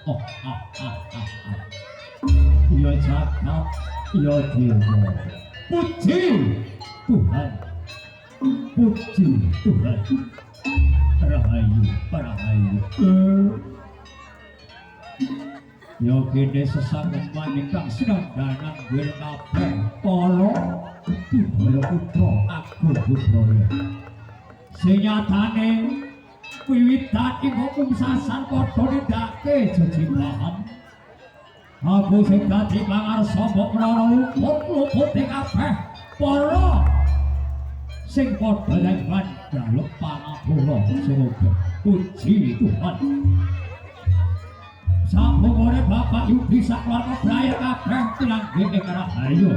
Oh, ya cakap, ya dewa. Puji Tuhan, puji Tuhan. Rahayu, rahayu. Ya kene sesamuan ingkang sedang wirnabeh para budaya putra aku budaya. Senyatane wiwitan ing hukum sasan padha nindakake jejibaan. Aku sing dadi pangarsa mbok menawa luput ing kabeh para sing padha lewat dalem pangapura semoga puji Tuhan. Sampungane Bapak Yudi sakwarna braya kabeh tilangge ing rahayu.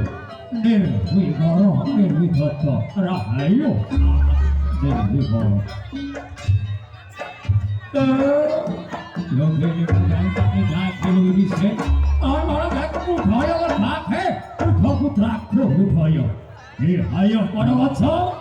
Nirwigara nirwidata rahayu. Nirwigara. Yo kene kang tak dhisik. Ana gak budaya lebake putra budaya. Ayo para waca.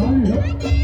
Ayo,